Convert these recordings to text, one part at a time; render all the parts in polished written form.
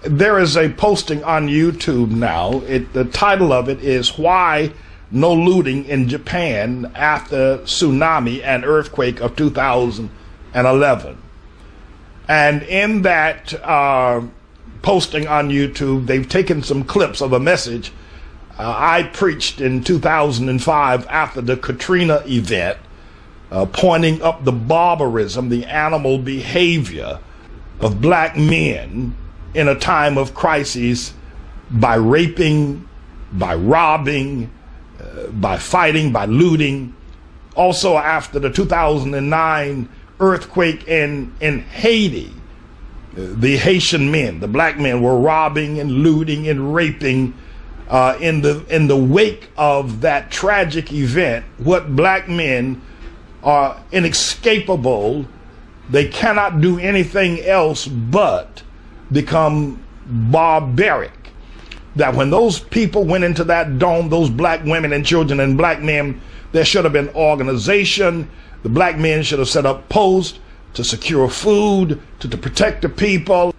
There is a posting on YouTube now. The title of it is "Why No Looting in Japan After Tsunami and Earthquake of 2011." And in that posting on YouTube, they've taken some clips of a message I preached in 2005 after the Katrina event, pointing up the barbarism, the animal behavior of black men in a time of crisis by raping, by robbing, by fighting, by looting. Also after the 2009 earthquake in Haiti, the Haitian men, the black men, were robbing and looting and raping. In the wake of that tragic event, what black men are inescapable. They cannot do anything else but become barbaric. That when those people went into that dome, those black women and children and black men, there should have been organization. The black men should have set up posts to secure food, to protect the people.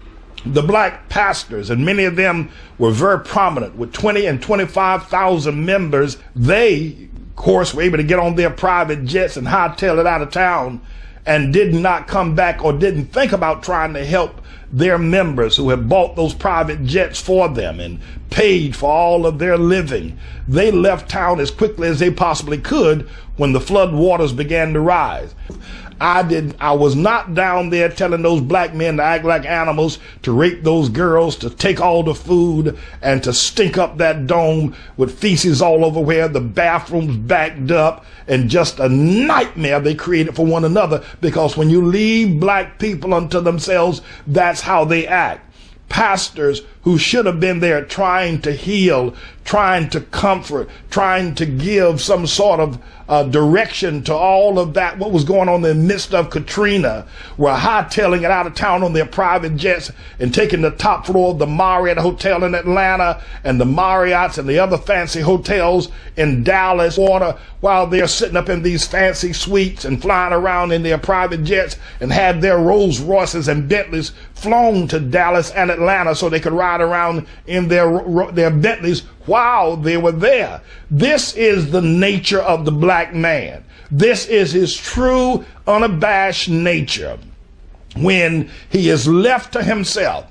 The black pastors, and many of them were very prominent with 20 and 25,000 members. They, of course, were able to get on their private jets and hightail it out of town and did not come back or didn't think about trying to help their members who had bought those private jets for them and paid for all of their living. They left town as quickly as they possibly could when the flood waters began to rise. I was not down there telling those black men to act like animals, to rape those girls, to take all the food, and to stink up that dome with feces all over where the bathrooms backed up, and just a nightmare they created for one another, because when you leave black people unto themselves, that's how they act. Pastors who should have been there trying to heal, trying to comfort, trying to give some sort of direction to all of that, what was going on in the midst of Katrina, were hightailing it out of town on their private jets and taking the top floor of the Marriott Hotel in Atlanta and the Marriotts and the other fancy hotels in Dallas, Florida, while they're sitting up in these fancy suites and flying around in their private jets and had their Rolls Royces and Bentleys flown to Dallas and Atlanta so they could ride around in their Bentleys while they were there. This is the nature of the black man. This is his true, unabashed nature. When he is left to himself,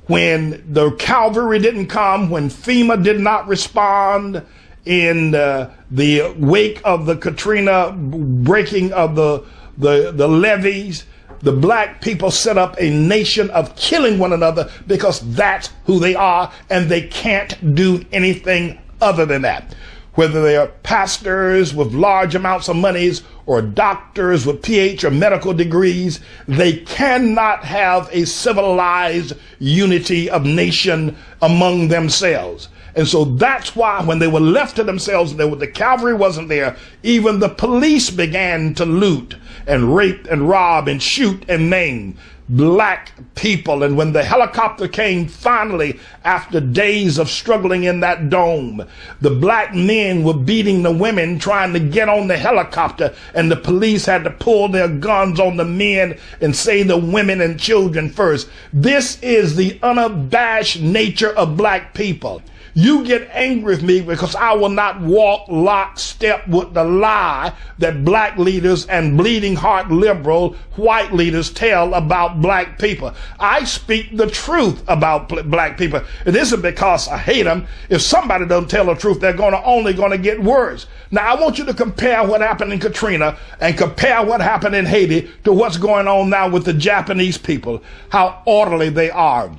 when the cavalry didn't come, when FEMA did not respond in the wake of the Katrina breaking of the levees, the black people set up a nation of killing one another because that's who they are, and they can't do anything other than that. Whether they are pastors with large amounts of monies or doctors with PhD or medical degrees, they cannot have a civilized unity of nation among themselves. And so that's why when they were left to themselves, the cavalry wasn't there, even the police began to loot and rape and rob and shoot and maim black people. And when the helicopter came finally, after days of struggling in that dome, the black men were beating the women trying to get on the helicopter, and the police had to pull their guns on the men and say the women and children first. This is the unabashed nature of black people. You get angry with me because I will not walk lockstep with the lie that black leaders and bleeding heart liberal white leaders tell about black people. I speak the truth about black people. It isn't because I hate them. If somebody doesn't tell the truth, they're only going to get worse. Now, I want you to compare what happened in Katrina and compare what happened in Haiti to what's going on now with the Japanese people, how orderly they are,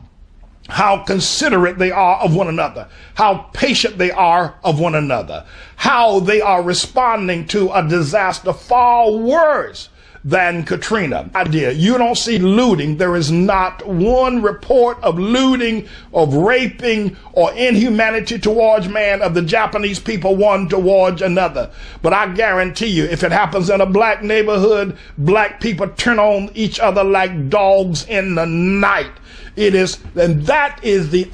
how considerate they are of one another, how patient they are of one another, how they are responding to a disaster far worse than Katrina. You don't see looting. There is not one report of looting, of raping, or inhumanity towards man of the Japanese people one towards another. But I guarantee you, if it happens in a black neighborhood, black people turn on each other like dogs in the night. It is, and that is the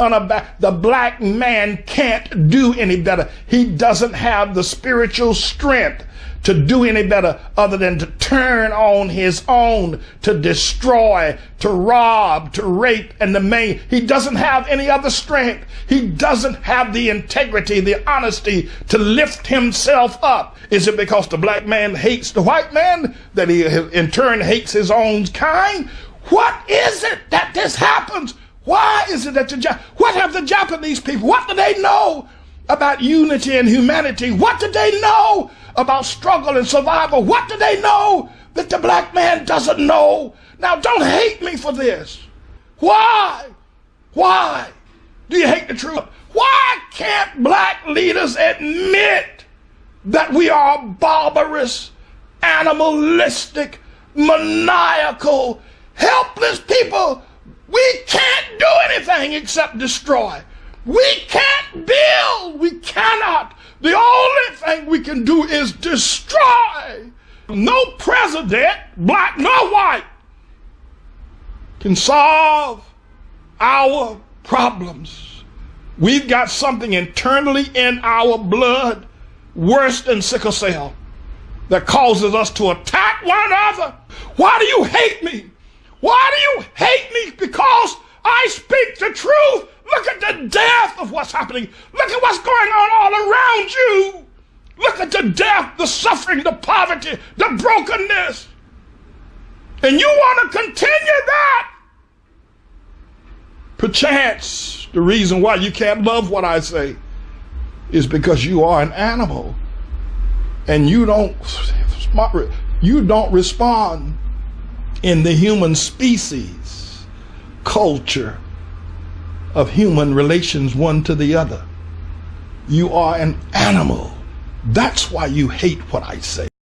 black man can't do any better. He doesn't have the spiritual strength to do any better other than to turn on his own, to destroy, to rob, to rape, and to maim. He doesn't have any other strength. He doesn't have the integrity, the honesty to lift himself up. Is it because the black man hates the white man that he in turn hates his own kind? What is it that this happens? Why is it that what have the Japanese people, what do they know about unity and humanity? What do they know about struggle and survival? What do they know that the black man doesn't know? Now, don't hate me for this. Why? Why do you hate the truth? Why can't black leaders admit that we are barbarous, animalistic, maniacal, helpless people? We can't do anything except destroy. We can't build. We cannot. The only thing we can do is destroy. No president, black nor white, can solve our problems. We've got something internally in our blood worse than sickle cell that causes us to attack one another. Why do you hate me? Why do you hate me? Because I speak the truth. Look at the depth of what's happening. Look at what's going on all around you. Look at the death, the suffering, the poverty, the brokenness. And you want to continue that? Perchance the reason why you can't love what I say is because you are an animal and you don't respond in the human species culture of human relations one to the other. You are an animal. That's why you hate what I say.